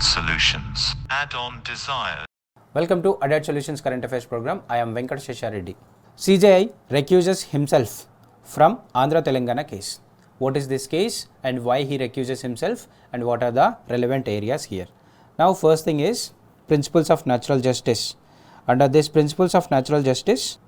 smart solutions. Add-on desired. Welcome to Addod Solutions Current Affairs Program. I am Vikrant Reddy. CJI recuses himself from Andhra Telangana case. What is this case and why he recuses himself and what are the relevant areas here? Now first thing is principles of natural justice. Under this principles of natural justice,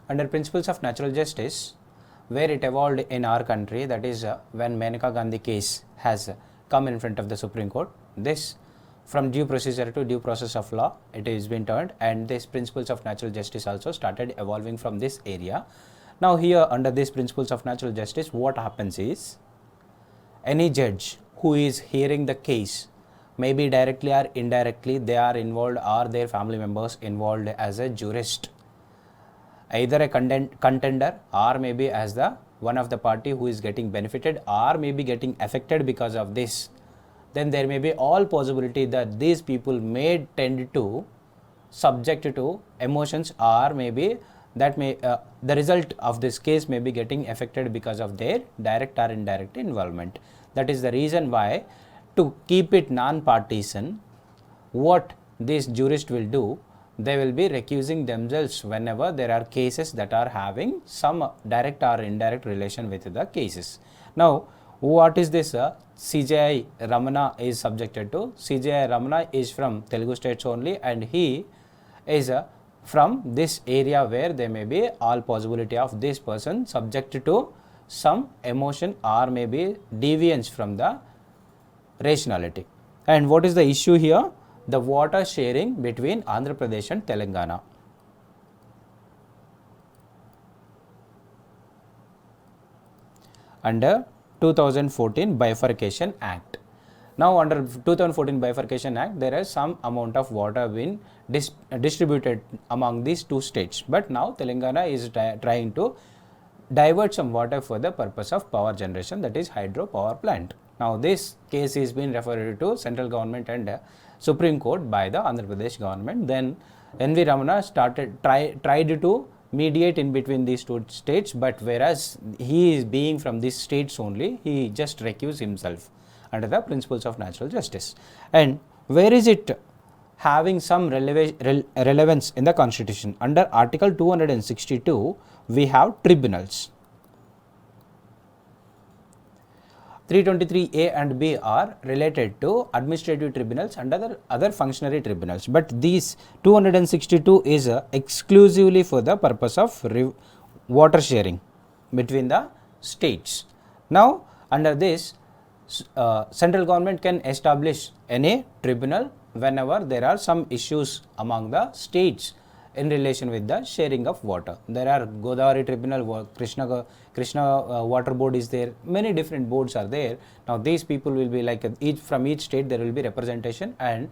under principles of natural justice, where it evolved in our country, that is when Maneka Gandhi case has come in front of the Supreme Court, this from due procedure to due process of law, it has been turned, and this principles of natural justice also started evolving from this area. Now here under these principles of natural justice, what happens is, any judge who is hearing the case, maybe directly or indirectly they are involved or their family members involved as a jurist, either a contender or maybe as the one of the party who is getting benefited or maybe getting affected because of this, then there may be all possibility that these people may tend to subject to emotions, or maybe that may the result of this case may be getting affected because of their direct or indirect involvement. That is the reason why, to keep it non-partisan, what this jurist will do, they will be recusing themselves whenever there are cases that are having some direct or indirect relation with the cases. Now what is this CJI Ramana is subjected to? CJI Ramana is from Telugu states only, and he is from this area where there may be all possibility of this person subject to some emotion or maybe deviance from the rationality. And what is the issue here? The water sharing between Andhra Pradesh and Telangana. Under 2014 Bifurcation Act. Now under 2014 Bifurcation Act, there is some amount of water being distributed among these two states, but now Telangana is trying to divert some water for the purpose of power generation, that is hydro power plant. Now this case is being referred to central government and Supreme Court by the Andhra Pradesh government. Then N.V. Ramana tried to mediate in between these two states, but whereas he is being from these states only, he just recused himself under the principles of natural justice. And where is it having some relevance in the constitution? Under Article 262, we have tribunals. 323A and B are related to administrative tribunals and other functionary tribunals, but these 262 is exclusively for the purpose of water sharing between the states. Now under this, central government can establish any tribunal whenever there are some issues among the states in relation with the sharing of water. There are Godavari Tribunal, Krishna Water Board is there, many different boards are there. Now these people will be like from each state there will be representation, and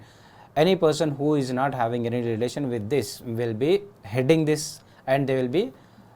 any person who is not having any relation with this will be heading this, and they will be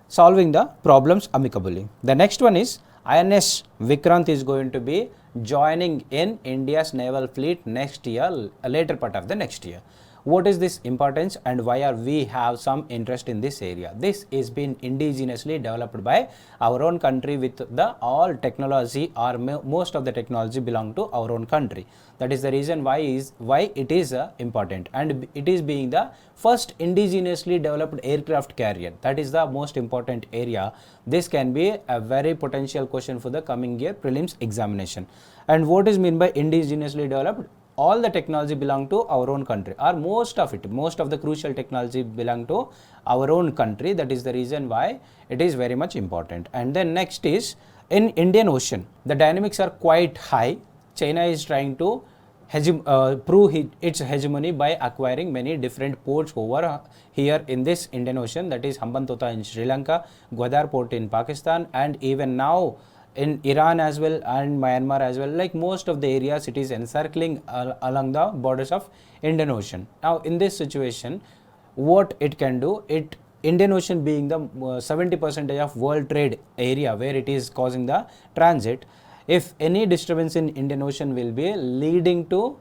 solving the problems amicably. The next one is INS Vikrant is going to be joining in India's naval fleet next year, later part of the next year. What is this importance and why are we have some interest in this area? This is been indigenously developed by our own country with the all technology, or most of the technology belong to our own country. That is the reason why it is important, and it is being the first indigenously developed aircraft carrier. That is the most important area. This can be a very potential question for the coming year prelims examination. And what is meant by indigenously developed? All the technology belong to our own country, or most of the crucial technology belong to our own country. That is the reason why it is very much important. And then next is, in Indian Ocean, the dynamics are quite high. China is trying to prove its hegemony by acquiring many different ports over here in this Indian Ocean, that is Hambantota in Sri Lanka, Gwadar port in Pakistan, and even now in Iran as well and Myanmar as well. Like most of the areas, it is encircling along the borders of Indian Ocean. Now in this situation, what it can do, Indian Ocean being the 70% of world trade area where it is causing the transit, if any disturbance in Indian Ocean will be leading to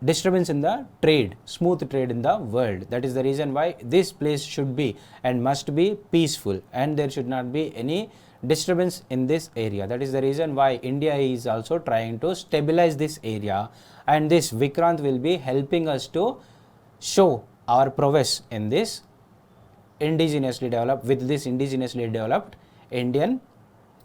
disturbance in the trade, smooth trade in the world. That is the reason why this place should be and must be peaceful, and there should not be any disturbance in this area. That is the reason why India is also trying to stabilize this area, and this Vikrant will be helping us to show our prowess in this indigenously developed Indian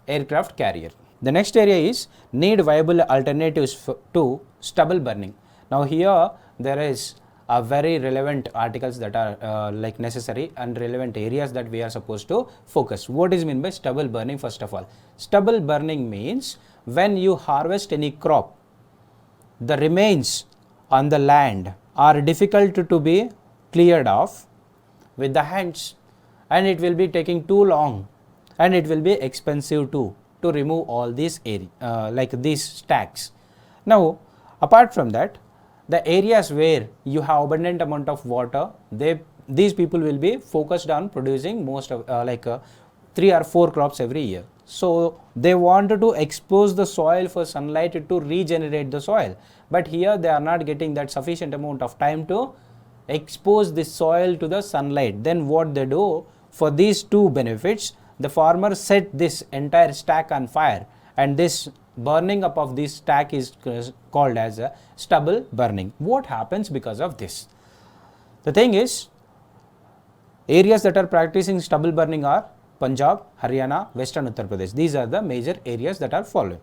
aircraft carrier. The next area is need viable alternatives to stubble burning. Now here there is a very relevant articles that are like necessary and relevant areas that we are supposed to focus. What is meant by stubble burning? First of all, stubble burning means when you harvest any crop, the remains on the land are difficult to be cleared off with the hands, and it will be taking too long, and it will be expensive too to remove all these like these stacks. Now apart from that, the areas where you have abundant amount of water, these people will be focused on producing most of 3 or 4 crops every year. So they wanted to expose the soil for sunlight to regenerate the soil, but here they are not getting that sufficient amount of time to expose the soil to the sunlight. Then what they do, for these two benefits, the farmer set this entire stack on fire, and this burning up of this stack is called as a stubble burning. What happens because of this? The thing is, areas that are practicing stubble burning are Punjab, Haryana, Western Uttar Pradesh. These are the major areas that are following.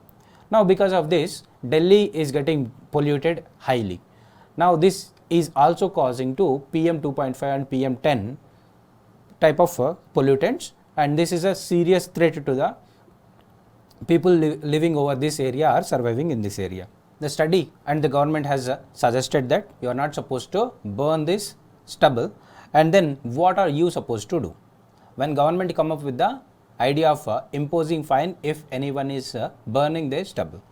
Now because of this, Delhi is getting polluted highly. Now this is also causing to PM 2.5 and PM 10 type of pollutants, and this is a serious threat to the people living over this area or surviving in this area. The study and the government has suggested that you are not supposed to burn this stubble, and then what are you supposed to do? When government come up with the idea of imposing fine if anyone is burning their stubble,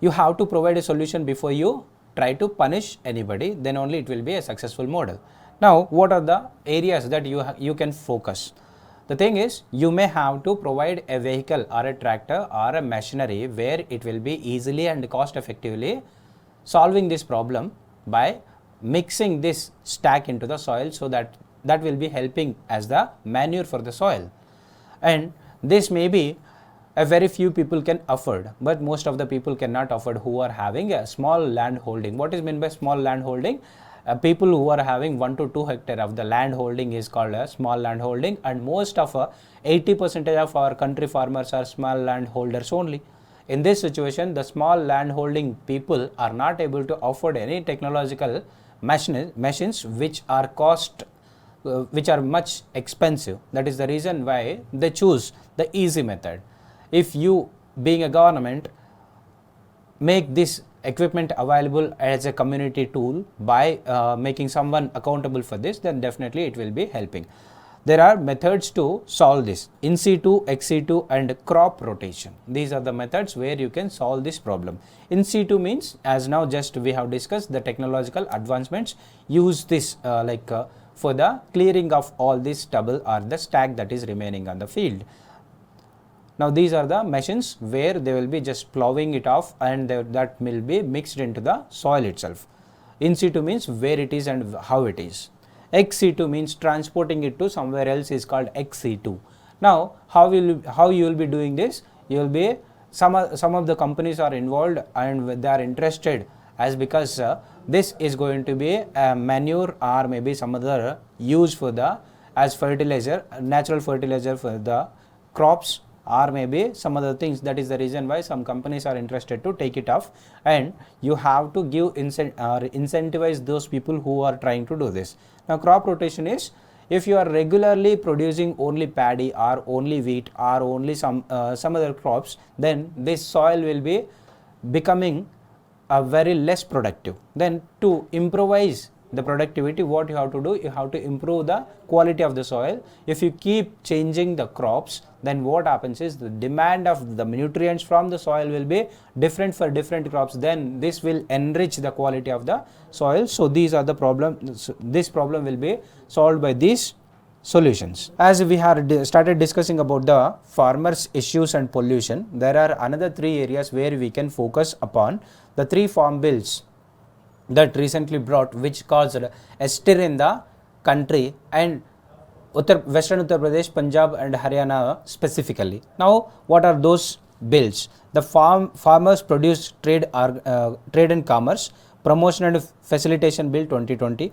you have to provide a solution before you try to punish anybody, then only it will be a successful model. Now what are the areas that you can focus? The thing is, you may have to provide a vehicle or a tractor or a machinery where it will be easily and cost effectively solving this problem by mixing this stack into the soil, so that will be helping as the manure for the soil. And this may be a very few people can afford, but most of the people cannot afford who are having a small land holding. What is meant by small land holding? People who are having 1 to 2 hectare of the land holding is called a small land holding, and most of 80% of our country farmers are small land holders only. In this situation, the small land holding people are not able to afford any technological machines which are much expensive. That is the reason why they choose the easy method. If you, being a government, make this equipment available as a community tool by making someone accountable for this, then definitely it will be helping. There are methods to solve this: in situ, ex situ and crop rotation. These are the methods where you can solve this problem. In situ means, as now just we have discussed, the technological advancements use this for the clearing of all this stubble or the stack that is remaining on the field. Now these are the machines where they will be just plowing it off, and that will be mixed into the soil itself. In situ means where it is and how it is. Ex situ means transporting it to somewhere else is called ex situ. Now how you will be doing this? You will be, some of the companies are involved and they are interested, as because this is going to be a manure or maybe some other use for the as fertilizer, natural fertilizer for the crops, or maybe some other things. That is the reason why some companies are interested to take it off, and you have to give incentivize those people who are trying to do this. Now crop rotation is, if you are regularly producing only paddy or only wheat or only some other crops, then this soil will be becoming very less productive. Then to improvise the productivity, what you have to do, you have to improve the quality of the soil. If you keep changing the crops, then what happens is the demand of the nutrients from the soil will be different for different crops. Then this will enrich the quality of the soil. So these are the problems. This problem will be solved by these solutions. As we have started discussing about the farmers' issues and pollution, there are another 3 areas where we can focus upon. The 3 farm bills that recently brought, which caused a stir in the country and Western Uttar Pradesh, Punjab and Haryana specifically. Now, what are those bills? The Farmers Produce Trade and Commerce Promotion and Facilitation Bill 2020,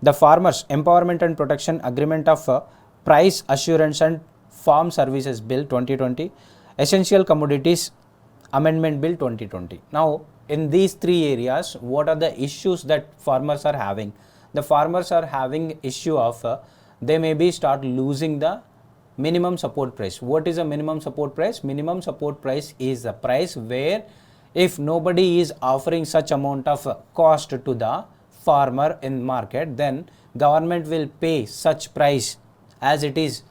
the Farmers Empowerment and Protection Agreement of Price Assurance and Farm Services Bill 2020, Essential Commodities Amendment Bill 2020. Now, in these three areas, what are the issues that farmers are having? The farmers are having issue of they may be start losing the minimum support price. What is a minimum support price? Minimum support price is the price where if nobody is offering such amount of cost to the farmer in market, then government will pay such price as it is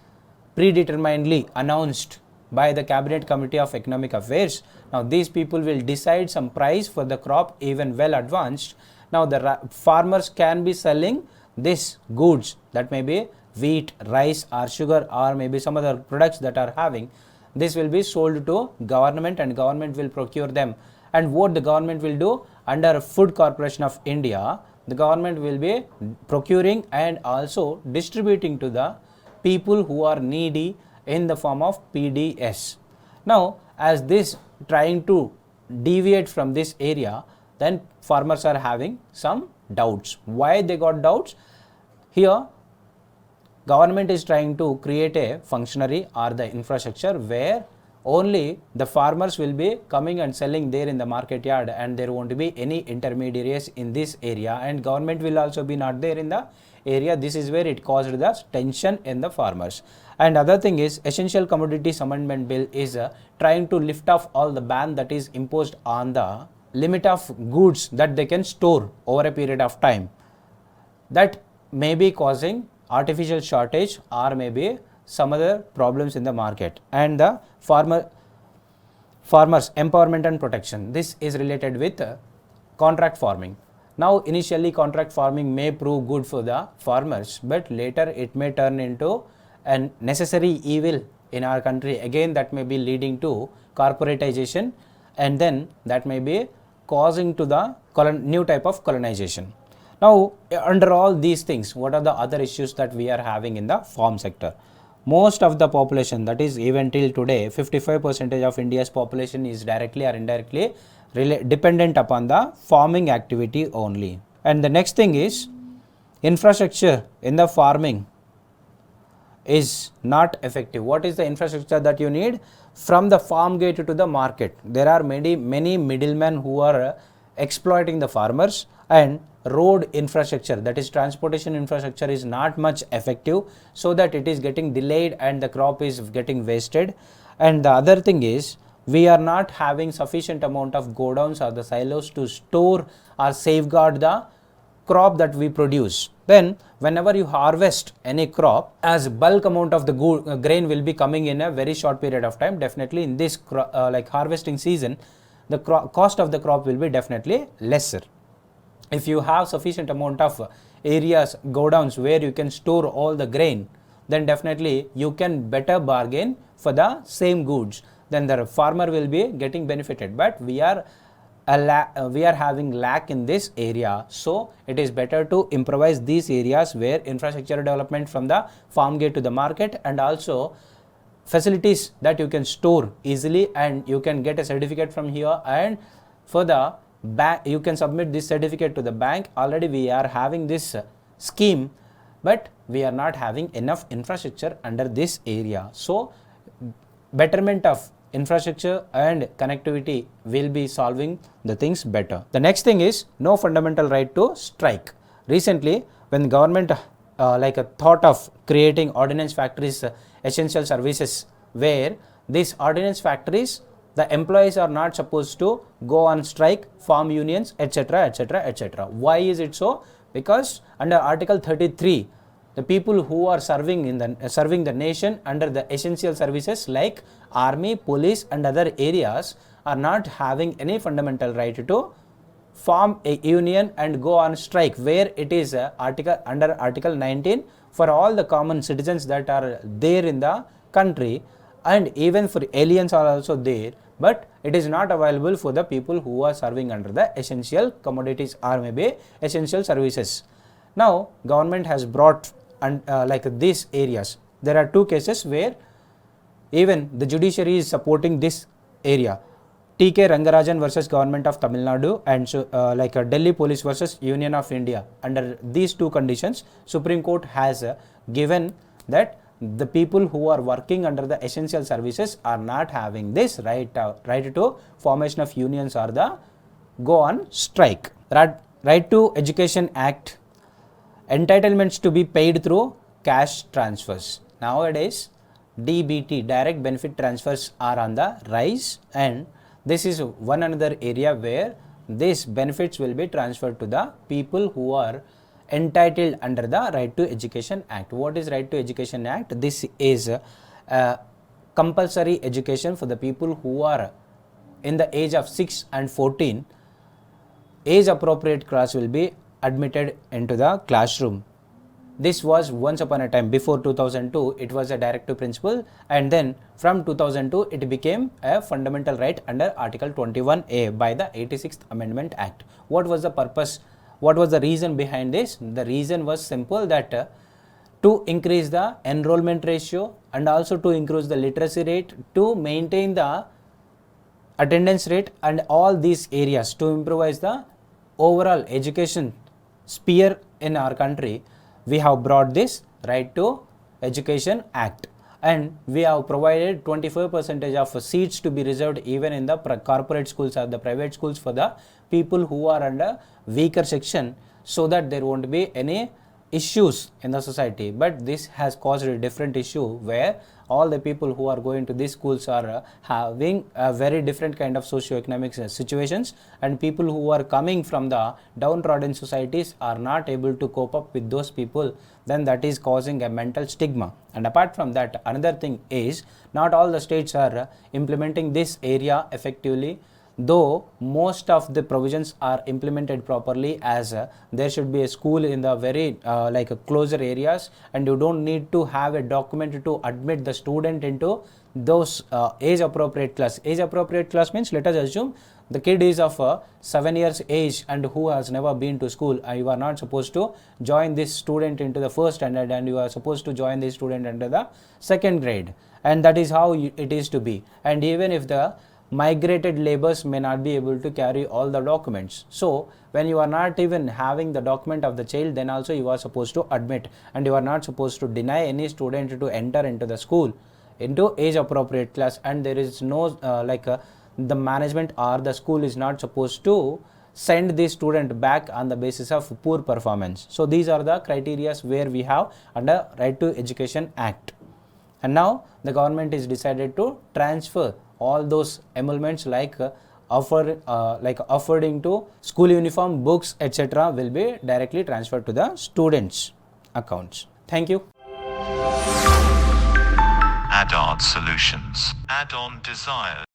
predeterminedly announced by the Cabinet Committee of Economic Affairs. Now these people will decide some price for the crop even well advanced. Now the farmers can be selling this goods, that may be wheat, rice or sugar or maybe some other products that are having. This will be sold to government and government will procure them. And what the government will do, under Food Corporation of India, the government will be procuring and also distributing to the people who are needy in the form of PDS. Now as this trying to deviate from this area, then farmers are having some doubts. Why they got doubts? Here government is trying to create a functionary or the infrastructure where only the farmers will be coming and selling there in the market yard and there won't be any intermediaries in this area, and government will also be not there in the area. This is where it caused the tension in the farmers. And other thing is Essential Commodities Amendment Bill is trying to lift off all the ban that is imposed on the limit of goods that they can store over a period of time. That may be causing artificial shortage or maybe some other problems in the market. And the farmers empowerment and protection, this is related with contract farming. Now initially contract farming may prove good for the farmers, but later it may turn into a necessary evil in our country. Again, that may be leading to corporatization and then that may be causing to the new type of colonization. Now under all these things, what are the other issues that we are having in the farm sector? Most of the population, that is even till today 55% of India's population is directly or indirectly dependent upon the farming activity only. And the next thing is infrastructure in the farming is not effective. What is the infrastructure that you need? From the farm gate to the market, there are many middlemen who are exploiting the farmers, and road infrastructure, that is transportation infrastructure, is not much effective, so that it is getting delayed and the crop is getting wasted. And the other thing is we are not having sufficient amount of godowns or the silos to store or safeguard the crop that we produce. Then whenever you harvest any crop, as bulk amount of the grain will be coming in a very short period of time, definitely in this like harvesting season, the cost of the crop will be definitely lesser. If you have sufficient amount of areas, godowns where you can store all the grain, then definitely you can better bargain for the same goods. Then the farmer will be getting benefited. But we are having lack in this area, so it is better to improvise these areas where infrastructure development from the farm gate to the market, and also facilities that you can store easily and you can get a certificate from here, and for the bank you can submit this certificate to the bank. Already we are having this scheme, but we are not having enough infrastructure under this area. So betterment of infrastructure and connectivity will be solving the things better. The next thing is no fundamental right to strike. Recently when government thought of creating ordnance factories, essential services, where these ordnance factories, the employees are not supposed to go on strike, form unions, etc, etc, etc. Why is it so? Because under Article 33, the people who are serving the nation under the essential services like army, police and other areas are not having any fundamental right to form a union and go on strike, where it is under Article 19 for all the common citizens that are there in the country, and even for aliens are also there. but it is not available for the people who are serving under the essential commodities or maybe essential services. Now government has brought like these areas. There are two cases where even the judiciary is supporting this area. TK Rangarajan versus Government of Tamil Nadu and Delhi Police versus Union of India. Under these two conditions, Supreme Court has given that the people who are working under the essential services are not having this right to formation of unions or the go on strike. Right to Education Act, entitlements to be paid through cash transfers. Nowadays, DBT, direct benefit transfers, are on the rise, and this is one another area where these benefits will be transferred to the people who are entitled under the Right to Education Act. What is Right to Education Act? This is compulsory education for the people who are in the age of 6 and 14. Age appropriate class will be admitted into the classroom. This was once upon a time, before 2002, it was a directive principle, and then from 2002 it became a fundamental right under Article 21A by the 86th Amendment Act. What was the purpose? What was the reason behind this? The reason was simple, that to increase the enrollment ratio and also to increase the literacy rate, to maintain the attendance rate, and all these areas, to improvise the overall education sphere in our country. We have brought this Right to Education Act, and we have provided 25% of seats to be reserved even in the corporate schools or the private schools for the people who are under weaker section, so that there won't be any issues in the society. But this has caused a different issue where all the people who are going to these schools are having a very different kind of socio-economic situations, and people who are coming from the downtrodden societies are not able to cope up with those people. Then that is causing a mental stigma. And apart from that, another thing is, not all the states are implementing this area effectively, though most of the provisions are implemented properly, as there should be a school in the very closer areas, and you don't need to have a document to admit the student into those age appropriate class. Age appropriate class means, let us assume the kid is of 7 years age and who has never been to school. You are not supposed to join this student into the first standard, and you are supposed to join this student under the second grade, and that is how it is to be. And even if the migrated laborers may not be able to carry all the documents, so when you are not even having the document of the child, then also you are supposed to admit, and you are not supposed to deny any student to enter into the school into age appropriate class. And there is no the management or the school is not supposed to send the student back on the basis of poor performance. So these are the criteria where we have under Right to Education Act. And now the government is decided to transfer all those emoluments affording to school uniform, books, etc. will be directly transferred to the students' accounts. Thank you. Addod Solutions. Add-on Desires.